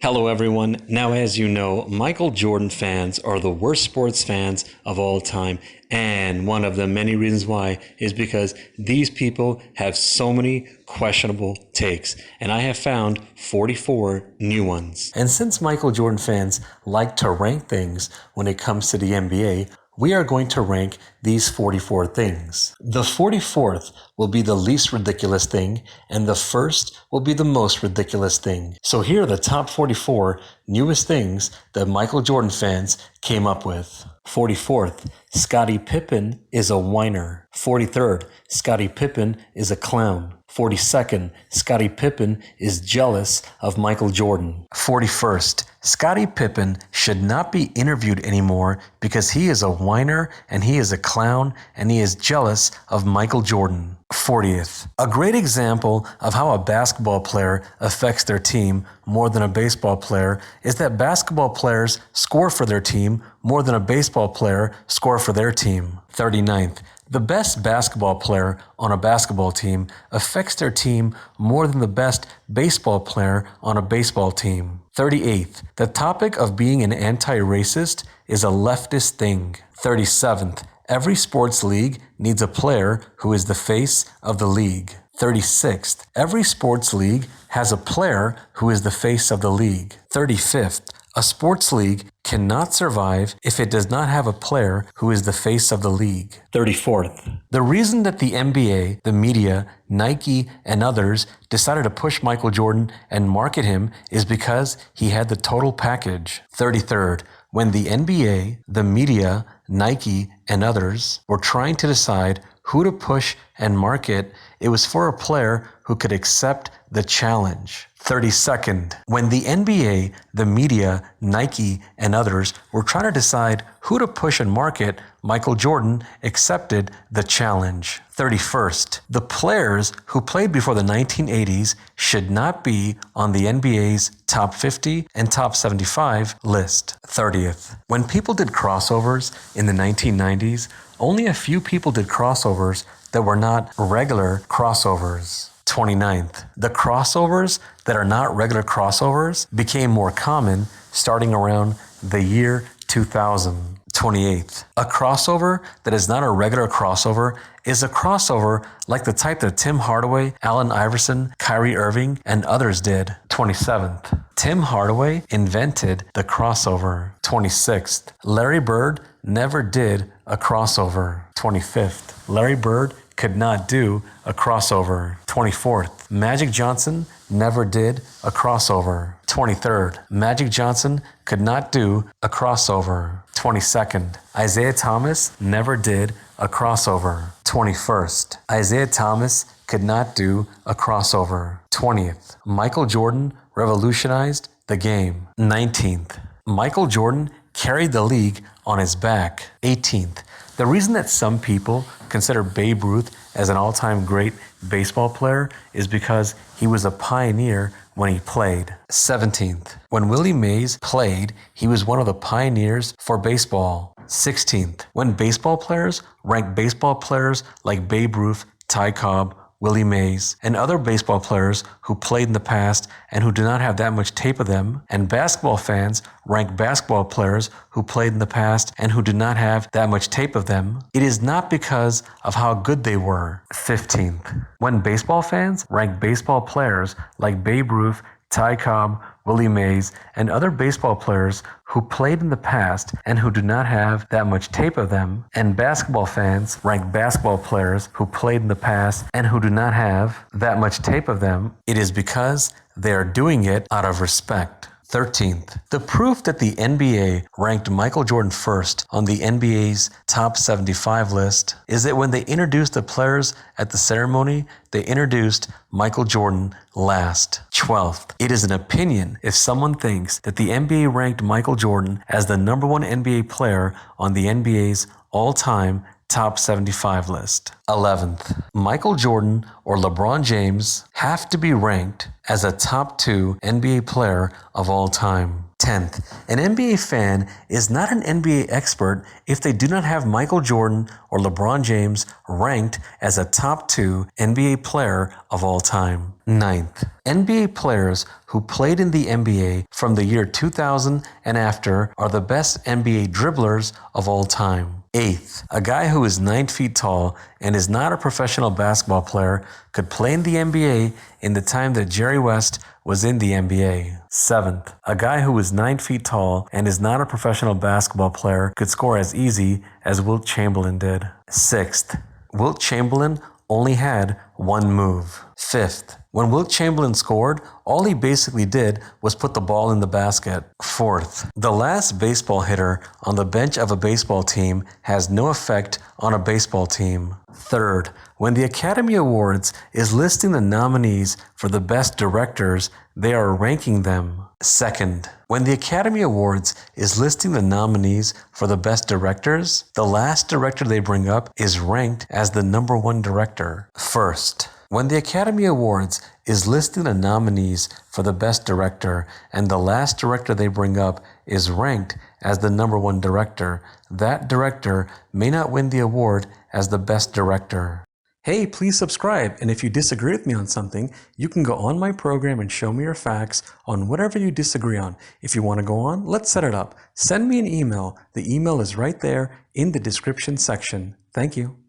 Hello, everyone. Now, as you know, Michael Jordan fans are the worst sports fans of all time. And one of the many reasons why is because these people have so many questionable takes. And I have found 44 new ones. And since Michael Jordan fans like to rank things when it comes to the NBA, we are going to rank these 44 things. The 44th will be the least ridiculous thing, and the first will be the most ridiculous thing. So here are the top 44 newest things that Michael Jordan fans came up with. 44th, Scottie Pippen is a whiner. 43rd, Scottie Pippen is a clown. 42nd, Scottie Pippen is jealous of Michael Jordan. 41st, Scottie Pippen should not be interviewed anymore because he is a whiner and he is a clown and he is jealous of Michael Jordan. 40th, a great example of how a basketball player affects their team more than a baseball player is that basketball players score for their team more than a baseball player score for their team. 39th, the best basketball player on a basketball team affects their team more than the best baseball player on a baseball team. 38th, the topic of being an anti-racist is a leftist thing. 37th, every sports league needs a player who is the face of the league. 36th, every sports league has a player who is the face of the league. 35th, a sports league cannot survive if it does not have a player who is the face of the league. 34th, the reason that the NBA, the media, Nike, and others decided to push Michael Jordan and market him is because he had the total package. 33rd, when the NBA, the media, Nike, and others were trying to decide who to push and market, it was for a player who could accept the challenge. 32nd, when the NBA, the media, Nike, and others were trying to decide who to push and market, Michael Jordan accepted the challenge. 31st, the players who played before the 1980s should not be on the NBA's top 50 and top 75 list. 30th, when people did crossovers in the 1990s, only a few people did crossovers that were not regular crossovers. 29th, the crossovers that are not regular crossovers became more common starting around the year 2000. 28th, a crossover that is not a regular crossover is a crossover like the type that Tim Hardaway, Allen Iverson, Kyrie Irving, and others did. 27th, Tim Hardaway invented the crossover. 26th, Larry Bird never did a crossover. 25th, Larry Bird could not do a crossover. 24th, Magic Johnson never did a crossover. 23rd, Magic Johnson could not do a crossover. 22nd, Isaiah Thomas never did a crossover. 21st, Isaiah Thomas could not do a crossover. 20th, Michael Jordan revolutionized the game. 19th, Michael Jordan carried the league on his back. 18th, the reason that some people consider Babe Ruth as an all-time great baseball player is because he was a pioneer when he played. 17th, when Willie Mays played, he was one of the pioneers for baseball. 16th, when baseball players rank baseball players like Babe Ruth, Ty Cobb, Willie Mays, and other baseball players who played in the past and who do not have that much tape of them, and basketball fans rank basketball players who played in the past and who do not have that much tape of them, it is not because of how good they were. 15th, when baseball fans rank baseball players like Babe Ruth, Ty Cobb, Willie Mays, and other baseball players who played in the past and who do not have that much tape of them, and basketball fans rank basketball players who played in the past and who do not have that much tape of them, it is because they are doing it out of respect. 13th, the proof that the NBA ranked Michael Jordan first on the NBA's top 75 list is that when they introduced the players at the ceremony, they introduced Michael Jordan last. 12th, it is an opinion if someone thinks that the NBA ranked Michael Jordan as the number one NBA player on the NBA's all-time top 75 list. 11th, Michael Jordan or LeBron James have to be ranked as a top 2 NBA player of all time. 10th, an NBA fan is not an NBA expert if they do not have Michael Jordan or LeBron James ranked as a top 2 NBA player of all time. 9th, NBA players who played in the NBA from the year 2000 and after are the best NBA dribblers of all time. 8th, a guy who is 9 feet tall and is not a professional basketball player could play in the NBA in the time that Jerry West was in the NBA. 7th, a guy who is 9 feet tall and is not a professional basketball player could score as easy as Wilt Chamberlain did. 6th, Wilt Chamberlain only had one move. 5th, when Wilt Chamberlain scored, all he basically did was put the ball in the basket. 4th, the last baseball hitter on the bench of a baseball team has no effect on a baseball team. 3rd, when the Academy Awards is listing the nominees for the best directors, they are ranking them. 2nd, when the Academy Awards is listing the nominees for the best directors, the last director they bring up is ranked as the number 1 director. 1st, when the Academy Awards is listing the nominees for the best director and the last director they bring up is ranked as the number 1 director, that director may not win the award as the best director. Hey, please subscribe, and if you disagree with me on something, you can go on my program and show me your facts on whatever you disagree on. If you want to go on, let's set it up. Send me an email. The email is right there in the description section. Thank you.